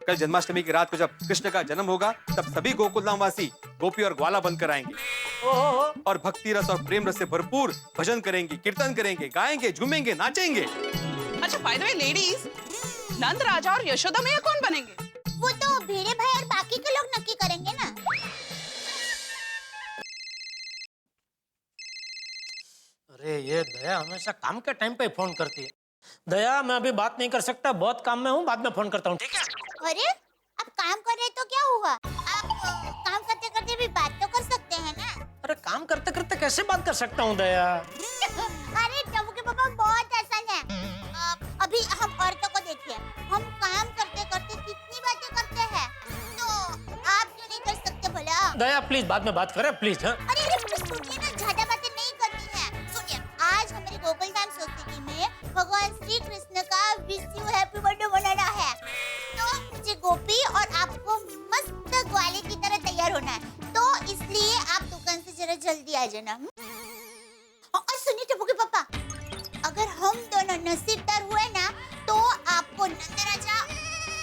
कल जन्माष्टमी की रात को जब कृष्ण का जन्म होगा तब सभी गोकुलधाम वासी गोपी और ग्वाला बनकर आएंगे और भक्ति रस और प्रेम रस से भरपूर भजन करेंगे, कीर्तन करेंगे, गाएंगे, झूमेंगे, नाचेंगे। अच्छा बाय द वे लेडीज, नंद राजा और यशोदा मैया कौन बनेंगे? वो तो भिड़े भाई और बाकी के लोग नक्की करेंगे ना। अरे ये दया हमेशा काम के टाइम पे फोन करती है। दया मैं अभी बात नहीं कर सकता, बहुत काम में हूँ, बाद में फोन करता हूँ, ठीक है? अरे आप काम कर रहे तो क्या हुआ, आप काम करते करते भी बात तो कर सकते हैं ना। अरे काम करते करते कैसे बात कर सकता हूँ दया? अरे टबू के पापा बहुत आसान है। अभी हम औरतों को देखिए, हम काम करते करते कितनी बातें करते हैं, तो आप क्यों नहीं कर सकते भला? दया प्लीज बाद में बात करें प्लीज। हाँ अरे सुनिए ना, ज्यादा बातें नहीं करनी है। सुनिए, आज हमारी गोकुलधाम सोसाइटी में भगवान श्री कृष्ण का विश यू हैप्पी बर्थडे मनाना है, तो मुझे गोपी और आपको मस्त ग्वाले की तरह तैयार होना है, तो इसलिए आप दुकान से जरा जल्दी आ जाना। और सुनिए टप्पू के पापा, अगर हम दोनों नसीबदार हुए ना तो आपको नंद राजा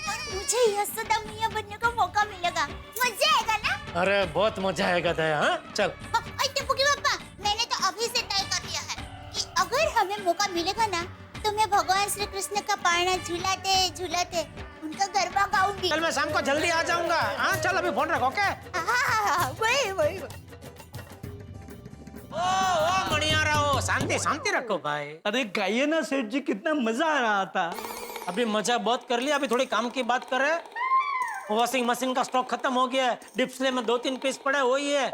और मुझे यशोदा मैया बनने का मौका मिलेगा। मजा आएगा ना? अरे बहुत मजा आएगा दया। हाँ चल। टप्पू के पापा, मैंने तो अभी से तय कर लिया है कि अगर हमें मौका मिलेगा ना तो मैं भगवान श्री कृष्ण का पाळना झूलाते झूलाते उनका गरबा गाऊंगी। कल मैं शाम को जल्दी आ जाऊंगा। हाँ चल अभी फोन रखो। ओके वही ओ मणियारा हो, शांति शांति रखो भाई। अरे गाइए ना सेठ जी, कितना मजा आ रहा था। अभी मजा बहुत कर लिया, अभी थोड़ी काम की बात करें। वॉशिंग मशीन का स्टॉक खत्म हो गया है, डिस्प्ले में 2-3 पीस पड़े वही है,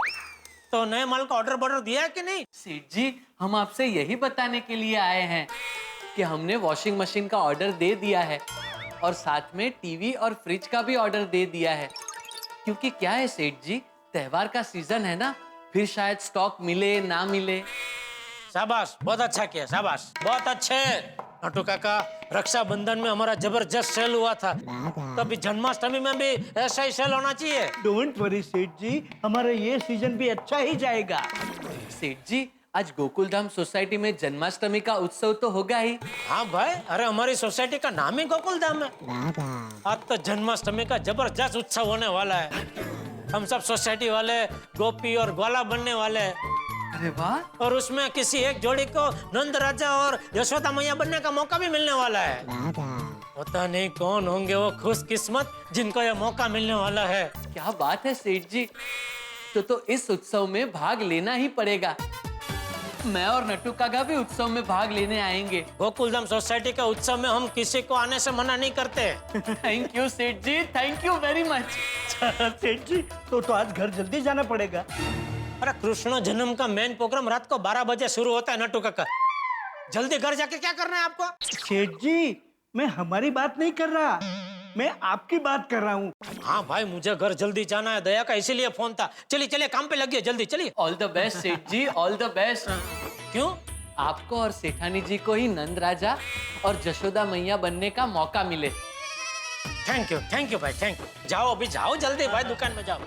तो नए माल का ऑर्डर दिया है कि नहीं? सेठ जी हम आपसे यही बताने के लिए आए हैं कि हमने वॉशिंग मशीन का ऑर्डर दे दिया है और साथ में टीवी और फ्रिज का भी ऑर्डर दे दिया है, क्योंकि क्या है सेठ जी, त्योहार का सीजन है ना, फिर शायद स्टॉक मिले ना मिले। शाबाश, बहुत अच्छा किया, शाबाश, बहुत अच्छे। नटू काका, रक्षाबंधन में हमारा जबरदस्त सेल हुआ था, तो अभी जन्माष्टमी में भी ऐसा ही सेल होना चाहिए। डोंट वरी सेठ जी, हमारा ये सीजन भी अच्छा ही जाएगा। सेठ जी आज गोकुलधाम सोसाइटी में जन्माष्टमी का उत्सव तो होगा ही। हाँ भाई, अरे हमारी सोसाइटी का नाम ही गोकुलधाम है। आज तो जन्माष्टमी का जबरदस्त उत्सव होने वाला है। हम सब सोसाइटी वाले गोपी और ग्वाला बनने वाले हैं। अरे वाह। और उसमें किसी एक जोड़ी को नंद राजा और यशोदा मैया बनने का मौका भी मिलने वाला है। पता नहीं कौन होंगे वो खुशकिस्मत जिनको ये मौका मिलने वाला है। क्या बात है सेठ जी, तो इस उत्सव में भाग लेना ही पड़ेगा। मैं और नट्टू काका भी उत्सव में भाग लेने आएंगे। गोकुलधाम सोसाइटी के उत्सव में हम किसी को आने से मना नहीं करते। थैंक यू सेठ जी, थैंक यू वेरी मच। सेठ जी तो आज घर जल्दी जाना पड़ेगा। अरे कृष्ण जन्म का मेन प्रोग्राम रात को 12 बजे शुरू होता है नट्टू काका, जल्दी घर जाके क्या करना है आपको? सेठ जी मैं हमारी बात नहीं कर रहा, मैं आपकी बात कर रहा हूँ। हाँ भाई, मुझे घर जल्दी जाना है, दया का इसीलिए फोन था। चलिए चलिए काम पे लगिए, जल्दी चलिए। ऑल द बेस्ट सेठ जी, ऑल द बेस्ट। क्यों? आपको और सेठानी जी को ही नंद राजा और जशोदा मैया बनने का मौका मिले। थैंक यू भाई, थैंक यू। जाओ अभी जाओ जल्दी भाई, दुकान में जाओ।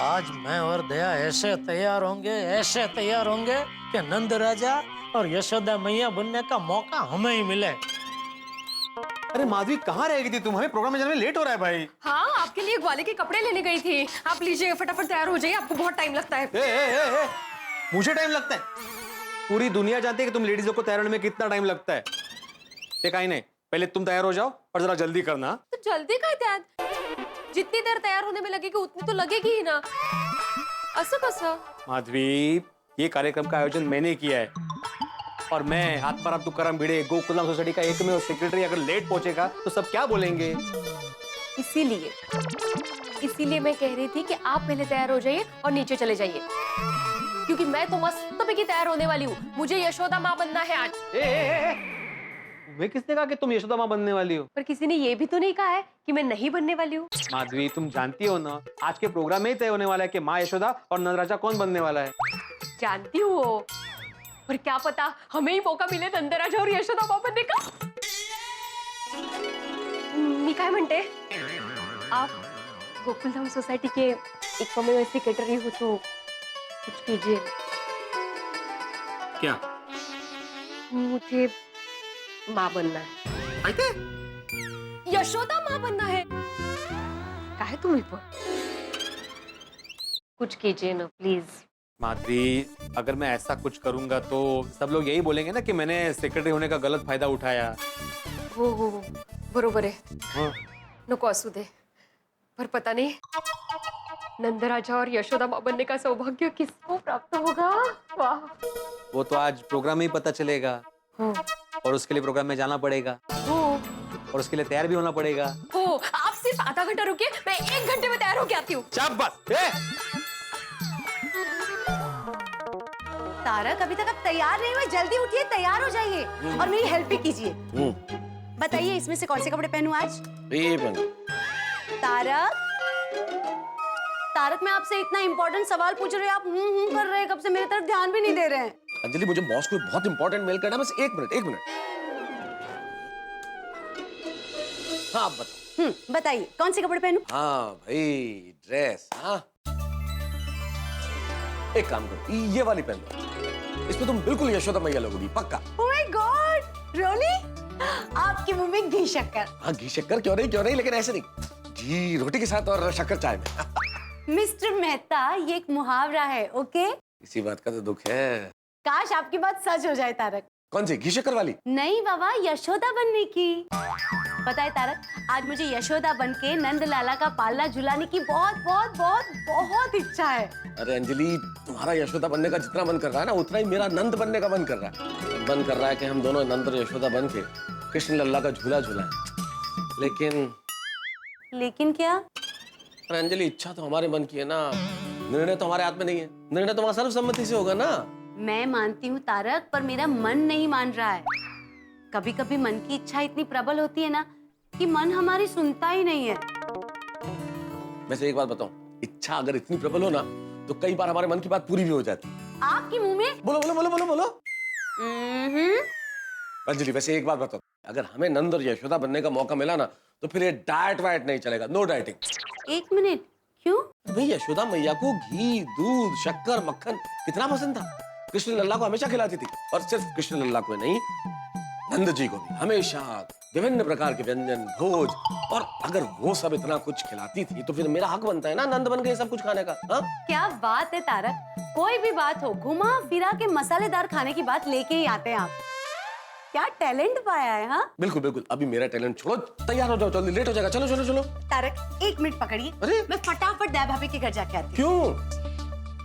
आज मैं और दया ऐसे तैयार होंगे कि नंद राजा और यशोदा मैया बनने का मौका हमें ही मिले। अरे माधवी, कहाँ रह गई थी तुम? हमें प्रोग्राम में जाने में लेट हो रहा है भाई। हाँ, आपके लिए ग्वाले के कपड़े लेने गई थी। आप लीजिए, फटाफट तैयार हो जाइए, आपको बहुत टाइम लगता है। ए, मुझे टाइम लगता है? पूरी दुनिया जानती है कि तुम लेडीजों को तैयार होने में कितना टाइम लगता है। देखा ही नहीं, पहले तुम तैयार हो जाओ और जरा जल्दी करना। तो जल्दी का तैयार, जितनी देर तैयार होने में लगेगी उतनी तो लगेगी ही ना। असं कसं? माधवी, ये कार्यक्रम का आयोजन मैंने किया है और मैं आत्माराम तुकाराम भिड़े गोकुलधाम सोसाइटी का एकमेव सेक्रेटरी अगर लेट पहुंचेगा तो सब क्या बोलेंगे? इसीलिए मैं कह रही थी कि आप पहले तैयार हो जाइए और नीचे चले जाइए, क्योंकि मैं तो मस्त पैकी तैयार होने वाली हूँ। मुझे यशोदा माँ बनना है आज। मैं किसने कहा कि तुम यशोदा माँ बनने वाली हो? पर किसी ने ये भी तो नहीं कहा है कि मैं नहीं बनने वाली हूँ। माधवी, तुम जानती हो ना, आज के प्रोग्राम में ही तय होने वाला है कि माँ यशोदा और नंद राजा कौन बनने वाला है। जानती हूँ, पर क्या पता हमें ही मौका मिले नंद राजा और यशोदा माँ बनने का। मी काय म्हणते, आप गोकुलधाम सोसाइटी के एकमेव सेक्रेटरी हो तो कुछ कीजिए। क्या? मुझे माँ बनना है। यशोदा माँ बनना है। काहे तुम्हें पर? कुछ कीजिए ना प्लीज। माधुरी, अगर मैं ऐसा कुछ करूंगा तो सब लोग यही बोलेंगे ना कि मैंने सेक्रेटरी होने का गलत फायदा उठाया। हो बरोबर है। हाँ। नको असू दे, पर पता नहीं नंदराजा और यशोदा माँ बनने का सौभाग्य किसको प्राप्त होगा। वाह। वो तो आज प्रोग्राम में ही पता चलेगा, हो और उसके लिए प्रोग्राम में जाना पड़ेगा, हो और उसके लिए तैयार भी होना पड़ेगा। हो आप सिर्फ आधा घंटा रुकिए, मैं 1 घंटे में तैयार होके आती हूँ। शाबाश। तारक, अभी तक आप तैयार नहीं हुए, जल्दी उठिए, तैयार हो जाइए और मेरी हेल्प भी कीजिए। बताइए इसमें से कौन से कपड़े पहनूं आज? तारक, मैं आपसे इतना इंपॉर्टेंट सवाल पूछ रही हूँ, आप कर रहे हैं, कब से मेरी तरफ ध्यान भी नहीं दे रहे हैं। अंजलि, मुझे बॉस को बहुत इंपॉर्टेंट मेल करना है, बस 1 मिनट। हाँ, आप बताओ। बताइए कौन से कपड़े पहनूं? हाँ भाई, ड्रेस। हाँ, एक काम करो, ये वाली पहन लो, इसमें तुम बिल्कुल यशोदा मैया लगोगी, पक्का। Oh my God, really? आपके मुंह में घी शक्कर। हाँ, घी शक्कर क्यों नहीं, लेकिन ऐसे नहीं, घी रोटी के साथ और शक्कर चाय में। मिस्टर मेहता, ये एक मुहावरा है, ओके? इसी बात का तो दुख है। काश आपकी बात सच हो जाए तारक। कौन सी, घी शक्कर वाली? नहीं बाबा, यशोदा बनने की। पता है तारक, आज मुझे यशोदा बनके नंद लाला का पालना झुलाने की बहुत इच्छा है। अरे अंजलि, तुम्हारा यशोदा बनने का जितना मन कर रहा है ना, उतना ही मेरा नंद बनने का मन कर रहा है। मन कर रहा है कि हम दोनों नंद और यशोदा बन के कृष्ण लल्ला का झूला झुलाएं। लेकिन क्या? अरे अंजलि, इच्छा तो हमारे मन की है ना, निर्णय तो हमारे हाथ में नहीं है। निर्णय तो सर्वसम्मति से होगा ना। मैं मानती हूँ तारक, पर मेरा मन नहीं मान रहा है। कभी कभी मन की इच्छा इतनी प्रबल होती है ना कि मन हमारी सुनता ही नहीं है। वैसे एक बात बताऊं, इच्छा अगर इतनी प्रबल हो ना तो कई बार हमारे मन की बात पूरी भी हो जाती। आपके मुंह में? बोलो। अंजलि, वैसे एक बात बताओ, अगर हमें नंद और यशोदा बनने का मौका मिला ना तो फिर ये डाइट वाइट नहीं चलेगा, नो डाइटिंग। 1 मिनट, क्यों? भाई, यशोदा मैया को घी, दूध, शक्कर, मक्खन कितना पसंद था। कृष्ण लल्ला को हमेशा खिलाती थी, और सिर्फ कृष्ण लल्ला को नहीं, नंद जी को भी हमेशा विभिन्न प्रकार के व्यंजन, भोज। और अगर वो सब इतना कुछ खिलाती थी तो फिर मेरा हक बनता है ना नंद बन के सब कुछ खाने का। हाँ, क्या बात है तारक, कोई भी बात हो, घुमा फिरा के मसालेदार खाने की बात लेके ही आते हैं आप। क्या टैलेंट पाया है। हाँ, बिल्कुल। अभी मेरा टैलेंट छोड़ो, तैयार हो जाओ, जल्दी लेट हो जाएगा। चलो। तारक, 1 मिनट पकड़िए, अरे, मैं फटाफट दया भाभी के घर जाके आती क्यों?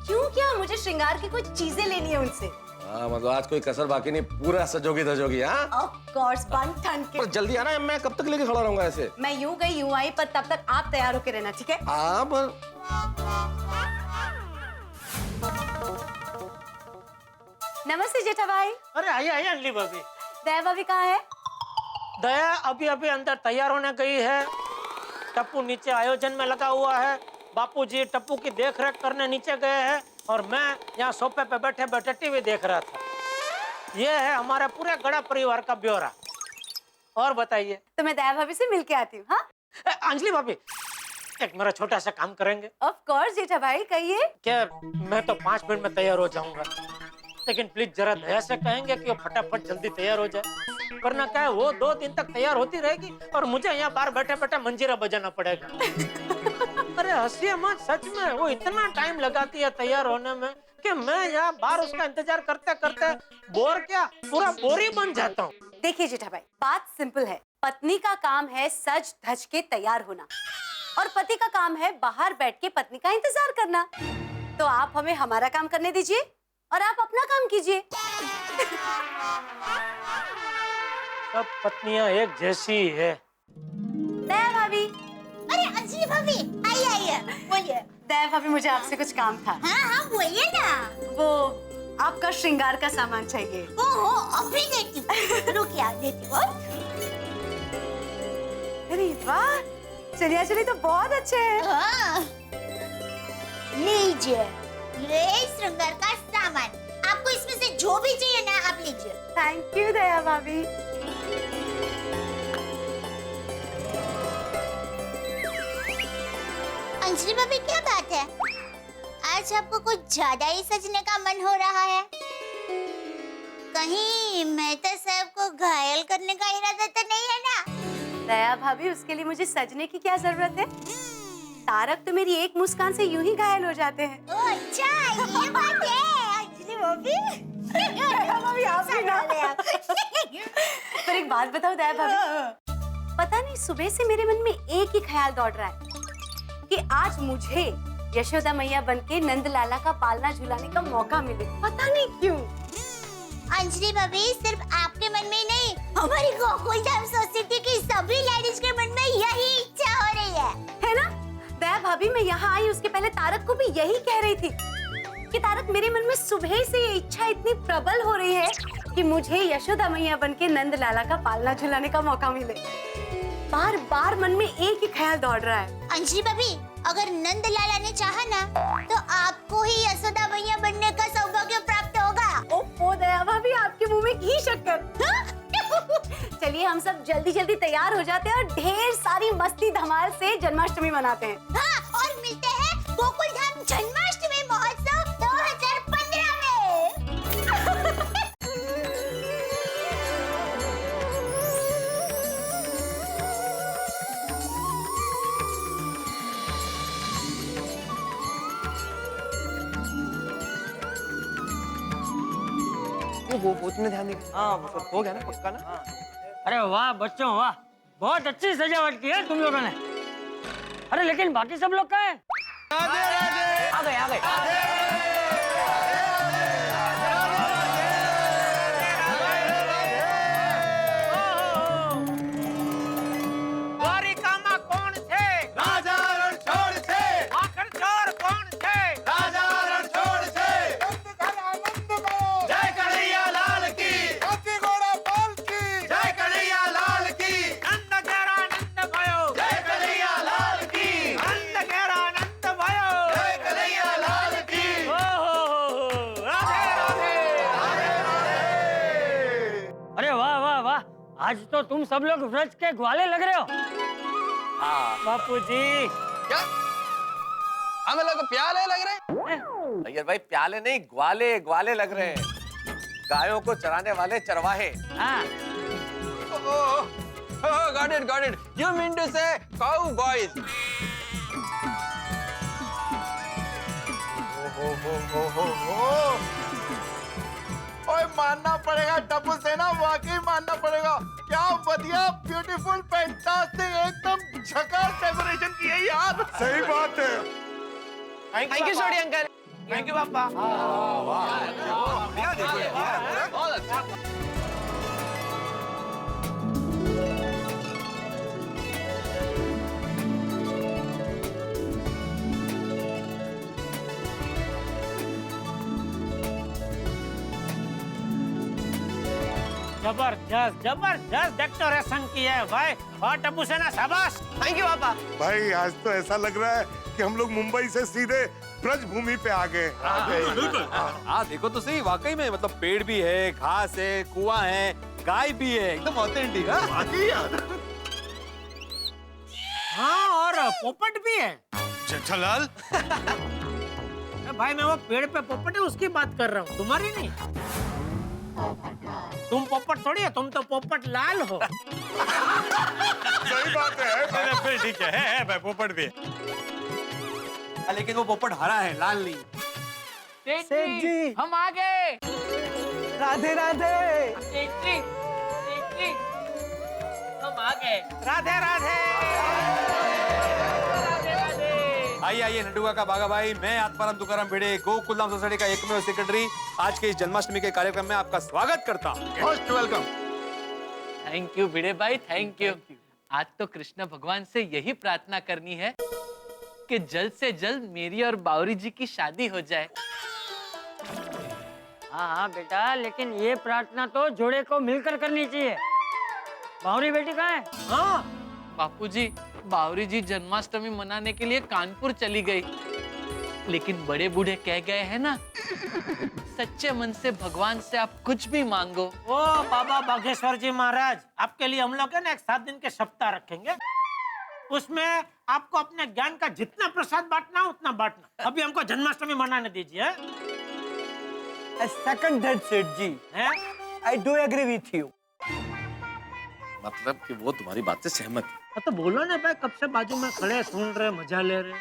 क्यों क्या? मुझे श्रृंगार की कुछ चीजें लेनी है उनसे। हाँ, मतलब आज कोई कसर बाकी नहीं, पूरा सजोगी धजोगी। हाँ, ऑफ कोर्स, बन ठन के। पर जल्दी आना, मैं कब तक लेके खड़ा रहूंगा ऐसे? मैं यूं गई यूं आई, पर तब तक आप तैयार होके रहना, ठीक है? हाँ, पर नमस्ते जेठा भाई। अरे आइए अंजलि भाभी। दया भाभी कहाँ है? दया अभी अंदर तैयार होने गई है। टप्पू नीचे आयोजन में लगा हुआ है। बापूजी टप्पू की देखरेख करने नीचे गए हैं, और मैं यहाँ सोफे पे बैठे टीवी देख रहा था। ये है हमारे पूरे गड़ा परिवार का ब्यौरा। और बताइए। तो मैं दया भाभी से मिलके आती हूँ। हाँ, अंजलि भाभी, एक मेरा छोटा सा काम करेंगे? ऑफ कोर्स जेठा भाई, कहिए। क्या मैं तो 5 मिनट में तैयार हो जाऊंगा, लेकिन प्लीज जरा दया से कहेंगे कि वो फटाफट जल्दी तैयार हो जाए, वरना क्या है, वो 2 दिन तक तैयार होती रहेगी और मुझे यहाँ बाहर बैठे मंजीरा बजाना पड़ेगा। अरे हंसिए मत, सच में वो इतना टाइम लगाती है तैयार होने में कि मैं यहाँ बाहर उसका इंतजार करते करते पूरा बोरी बन जाता हूँ। देखिए जेठा भाई, बात सिंपल है। पत्नी का काम है सज धज के तैयार होना, और पति का काम है बाहर बैठ के पत्नी का इंतजार करना। तो आप हमें हमारा काम करने दीजिए और आप अपना काम कीजिए। सब पत्नियां एक जैसी है। दया भाभी। अरे अंजलि भाभी, आइए बोलिए। दया भाभी, मुझे आपसे कुछ काम था। हाँ बोलिए ना। वो आपका श्रृंगार का सामान चाहिए। ओहो, अभी देती हूँ, रुकिए देती हूँ। अरे वाह, चलिए तो बहुत अच्छे हैं। हाँ, लीजिए ये श्रृंगार का सामान। आपको इसमें से जो भी चाहिए ना, आप लीजिए। थैंक यू दया भाभी। अंजलि भाभी, क्या बात है, आज आपको कुछ ज्यादा ही सजने का मन हो रहा है? कहीं मेहता साहब को घायल करने का इरादा तो नहीं है ना? दया भाभी, उसके लिए मुझे सजने की क्या जरूरत है? तारक तो मेरी एक मुस्कान से यूं ही घायल हो जाते हैं। ओह अच्छा, ये बात है। अंजलि भाभी, भाभी आप भी ना ले आप। पर एक बात बताओ दया भाभी, पता नहीं सुबह से मेरे मन में एक ही ख्याल दौड़ रहा है कि आज मुझे यशोदा मैया बनके नंद लाला का पालना झुलाने का मौका मिले। पता नहीं क्यों। अंजलि भाभी, सिर्फ आपके मन में ही नहीं, हमारी गोकुल धाम सोसाइटी की सभी लेडीज के मन में यही इच्छा हो रही है ना? दया भाभी, मैं यहाँ आई उसके पहले तारक को भी यही कह रही थी कि तारक, मेरे मन में सुबह से ये इच्छा इतनी प्रबल हो रही है कि मुझे यशोदा मैया बनके नंद लाला का पालना झुलाने का मौका मिले। बार बार मन में एक ही ख्याल दौड़ रहा है। अंजलि भाभी, अगर नंद लाला ने चाहा ना तो आपको ही यशोदा मैया बनने का सौभाग्य प्राप्त होगा। ओह दया भाभी, आपके मुंह में घी शक्कर। चलिए हम सब जल्दी जल्दी तैयार हो जाते हैं और ढेर सारी मस्ती धमाल से जन्माष्टमी मनाते हैं। हाँ, और मिलते हैं गोकुल धाम जन्माष्टमी महोत्सव 2015 में। वो तुमने ध्यान दिया? हाँ, वो हो गया ना, पक्का ना? अरे वाह बच्चों वाह, बहुत अच्छी सजावट की है तुम लोगों ने। अरे लेकिन बाकी सब लोग कहाँ हैं? आ गए। द्वारिका में कौन थे? राजा रणछोड़ थे, आखिर चोर कौन थे? राजा रणछोड़ थे। जय कन्हैया लाल की, जय कन्हैया लाल की, नंद घेरा नंद भयो, जय कन्हैया लाल की, नंद घेरा नंद भयो। जय कन्हैया लाल की। राधे राधे। अरे वाह वाह वाह, आज तो तुम सब लोग व्रज के ग्वाले लग रहे हो। बापू जी, क्या हमें लोग प्याले लग रहे हैं? अय्यर भाई, प्याले नहीं, ग्वाले लग रहे हैं। गायों को चराने वाले चरवाहे। हाँ Got it. You mean to say cowboys? ओए मानना पड़ेगा टप्पू सेना, वाकई मानना पड़ेगा। क्या बढ़िया, ब्यूटीफुल, फैंटास्टिक, एकदम झकास डेकोरेशन की है यार। सही बात है। Thank you Sodhi uncle. Thank you पापा। बहुत अच्छा। जबरदस्त डेकोरेशन की है भाई। और टप्पू सेना शाबाश। थैंक यू पापा। भाई आज तो ऐसा लग रहा है कि हम लोग मुंबई से सीधे ब्रज भूमि पे आ गए। हाँ देखो तो सही, वाकई में मतलब पेड़ भी है, घास है, कुआं है, गाय भी है, एकदम ऑथेंटिक। हाँ, और पोपट भी है। जेठालाल, भाई मैं वो पेड़ पे पोपट है उसकी बात कर रहा हूँ, तुम्हारी नहीं। तुम पोपट थोड़ी है, तुम तो पोपट लाल हो। सही बात है। फिर ठीक है भाई, पोपट भी है, लेकिन वो पोपट हरा है, लाल नहीं। सेठ जी, हम आ गए। राधे राधे। सेठ जी, हम आ गए। राधे राधे। आइए नड्डू का बागा भाई, मैं आत्माराम तुकाराम भिड़े, गोकुल धाम सोसाइटी का एकमेव सेक्रेटरी, आज के इस जन्माष्टमी के कार्यक्रम में आपका स्वागत करता हूँ। Most welcome. थैंक यू भिड़े भाई, थैंक यू। आज तो कृष्ण भगवान से यही प्रार्थना करनी है कि जल्द से जल्द मेरी और बावरी जी की शादी हो जाए। हाँ बेटा, लेकिन ये प्रार्थना तो जोड़े को मिलकर करनी चाहिए। बावरी बेटी कहाँ है? हाँ बापूजी, बावरी जी जन्माष्टमी मनाने के लिए कानपुर चली गई, लेकिन बड़े बूढ़े कह गए हैं ना, सच्चे मन से भगवान से आप कुछ भी मांगो। ओ बाबा बागेश्वर जी महाराज, आपके लिए हम लोग है ना एक 7 दिन के सप्ताह रखेंगे। उसमें आपको अपने ज्ञान का जितना प्रसाद बांटना हो उतना बांटना। अभी हमको जन्माष्टमी मनाने दीजिए। Second head Seth ji. हैं? I do agree with you. मतलब कि वो तुम्हारी बात से सहमत है। हाँ, तो बोलो ना भाई, कब से बाजू में खड़े सुन रहे मजा ले रहे।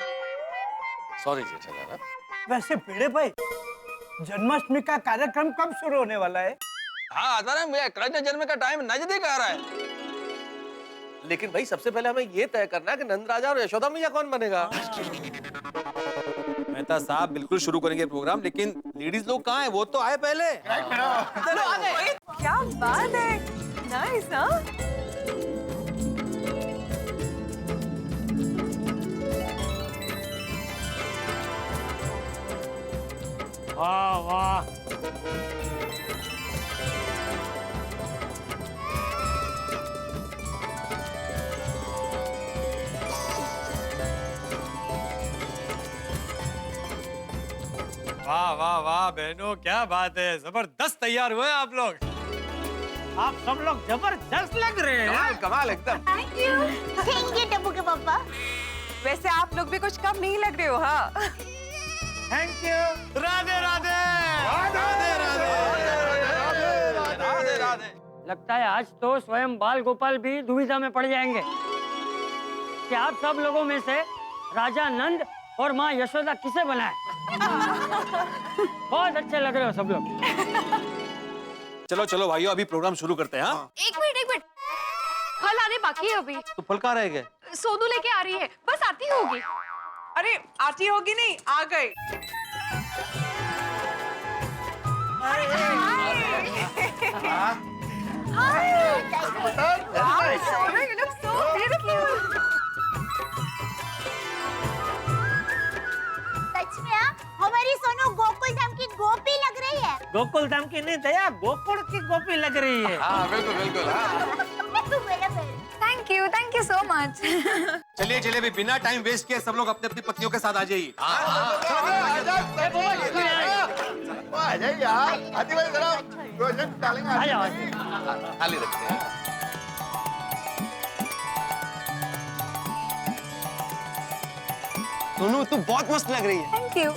सॉरी जेठालाल। वैसे भिड़े भाई, जन्माष्टमी का कार्यक्रम कब शुरू होने वाला है? हाँ आता है भैया, कृष्ण जन्म का टाइम नजदीक आ रहा है। लेकिन भाई सबसे पहले हमें ये तय करना है कि नंद राजा और यशोदा मैया कौन बनेगा। मेहता साहब बिल्कुल शुरू करेंगे प्रोग्राम, लेकिन लेडीज लोग कहाँ हैं? वो तो आए पहले। क्या बात है, नाइस हाँ। वाह वाह, वाह वाह वाह बहनों, क्या बात है, जबरदस्त तैयार हुए आप लोग। आप सब लोग जबरदस्त लग रहे हैं। कमाल कमाल एकदम। थैंक यू टप्पू के पापा। वैसे आप लोग भी कुछ कम नहीं लग रहे हो। हाँ थैंक यू। राधे राधे राधे राधे। राधे राधे। लगता है आज तो स्वयं बाल गोपाल भी दुविधा में पड़ जाएंगे कि आप सब लोगों में से राजा नंद और माँ यशोदा किसे बनाए। बहुत अच्छे लग रहे हो सब लोग। चलो चलो भाइयों, अभी प्रोग्राम शुरू करते हैं। हाँ, एक मिनट, फल आने बाकी है अभी। तो फल कहाँ रह गए? सोनू लेके आ रही है, बस आती होगी। अरे आती होगी नहीं, आ गई। Sono, you look so beautiful. सच में हमारी सोनू गोकुल धाम की गोपी लग रही है। गोकुल धाम की नहीं दया, गोकुल की गोपी लग रही है। हाँ बिल्कुल बिल्कुल। Thank you so much. चलिए चलिए, अभी बिना टाइम वेस्ट किए सब लोग अपने अपनी पत्नियों के साथ आ जाइए। आ जाइए यार, आती भाई जरा प्रोजेक्ट डालेंगे। खाली रखते हैं। सोनू तू बहुत मस्त लग रही है। Thank you.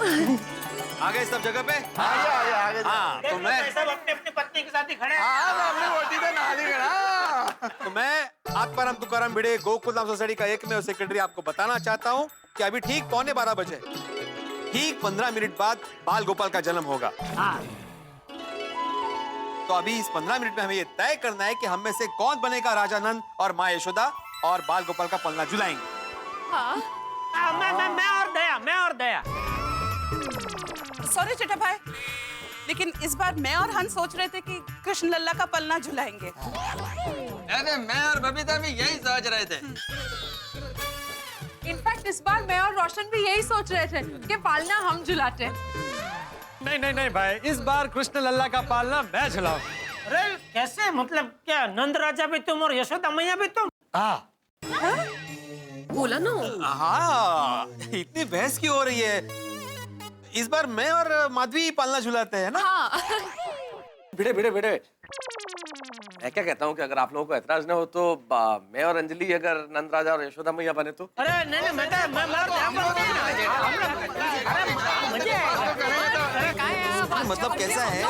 आ गए सब जगह पे? आगे हाँ, तो मैं सब अपनी अपनी पत्नी के साथ ही खड़े हैं। अपनी रोटी तो ना दी गया। तो मैं आत्माराम तुकाराम भिड़े गोकुलधाम सोसाइटी का एकमेव सेक्रेटरी आपको बताना चाहता हूँ कि अभी ठीक 12:15 बजे, ठीक 15 मिनट बाद बाल गोपाल का जन्म होगा। तो अभी इस 15 मिनट में हमें ये तय करना है कि हम में से कौन बनेगा राजा नंद और माँ यशोदा और बाल गोपाल का पलना झुलाएंगे। मैं और दया। सॉरी चटा भाई, लेकिन इस बार मैं और हंस सोच रहे थे कि कृष्ण लल्ला का पलना झुलाएंगे। अरे मैं और बबीता भी यही सोच रहे थे। इनफैक्ट इस बार मैं और रोशन भी यही सोच रहे थे कि पालना हम झुलाते। नहीं नहीं नहीं भाई, इस बार कृष्ण लल्ला का पालना मैं झुलाऊं। अरे कैसे, मतलब क्या नंद राजा भी तुम और यशोदा मैया भी तुम? हाँ बोला ना। हाँ, इतनी बहस क्यों हो रही है? इस बार मैं और माधवी पालना झुलाते हैं ना? हाँ। भिड़े भिड़े भिड़े, मैं क्या कहता हूँ कि अगर आप लोगों को ऐतराज न हो तो मैं और अंजलि अगर नंद राजा और यशोदा मैया बने तो? अरे नहीं नहीं, मैं मजे आएगा। मतलब कैसा है?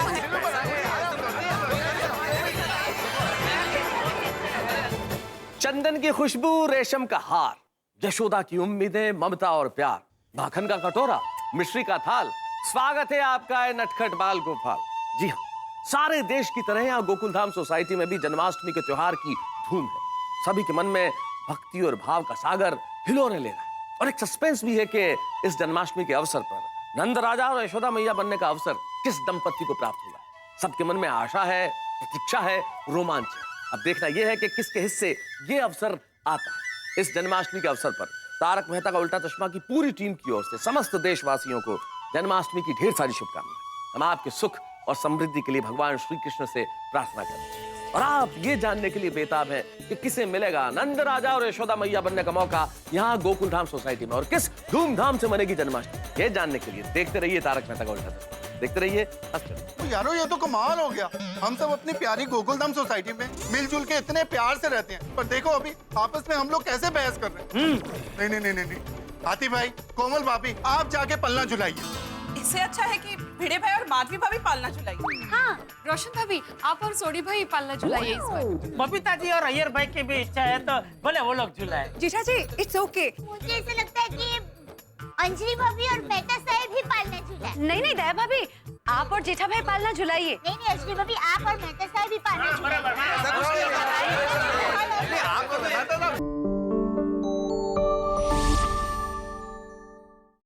चंदन की खुशबू, रेशम का हार, यशोदा की उम्मीदें, ममता और प्यार, माखन का कटोरा, मिश्री का थाल, स्वागत है आपका है नटखट बाल गोपाल। जी हाँ, सारे देश की तरह यहाँ गोकुलधाम सोसाइटी में भी जन्माष्टमी के त्योहार की धूम है। सभी के मन में भक्ति और भाव का सागर हिलोरे ले रहा है और एक सस्पेंस भी है कि इस जन्माष्टमी के अवसर पर नंद राजा और यशोदा मैया बनने का अवसर किस दंपत्ति को प्राप्त होगा। सबके मन में आशा है, प्रतीक्षा है, रोमांच है। अब देखना यह है कि किसके हिस्से ये अवसर आता है। इस जन्माष्टमी के अवसर पर तारक मेहता का उल्टा चश्मा की पूरी टीम की ओर से समस्त देशवासियों को जन्माष्टमी की ढेर सारी शुभकामनाएं। हम आपके सुख और समृद्धि के लिए भगवान श्री कृष्ण से प्रार्थना करते हैं और आप ये जानने के लिए बेताब हैं कि किसे मिलेगा नंद राजा और यशोदा मैया बनने का मौका यहाँ गोकुलधाम सोसाइटी में और किस धूमधाम से मनेगी जन्माष्टमी। ये जानने के लिए देखते रहिए तारक मेहता का उल्टा चश्मा। देखते रहिए, हंसते रहिए। यारो ये तो कमाल हो गया। हम सब अपनी प्यारी गोकुलधाम सोसाइटी में मिलजुल के इतने प्यार से रहते हैं, पर देखो अभी आपस में हम लोग कैसे बहस कर रहे हैं। नहीं नहीं नहीं नहीं, हाथी भाई, कोमल भाभी, आप जाके पलना झुलाइए। इससे अच्छा है कि भिड़े भाई और माधवी भाभी पालना झुलाइए। हाँ रोशन भाभी, आप और सोडी भाई पालना झुलाइए इस बार। बबीता जी और अय्यर भाई की भी इच्छा है तो भले वो लोग झुलाए। जीजा जी इट्स ओके। मुझे ऐसा लगता है कि अंजलि भाभी और मेहता साहब ही पालना झूला। नहीं दया भाभी, आप और जेठा भाई पालना झुलाइए। नहीं अंजलि भाभी, आप और मेहता साहब ही पालना झूला।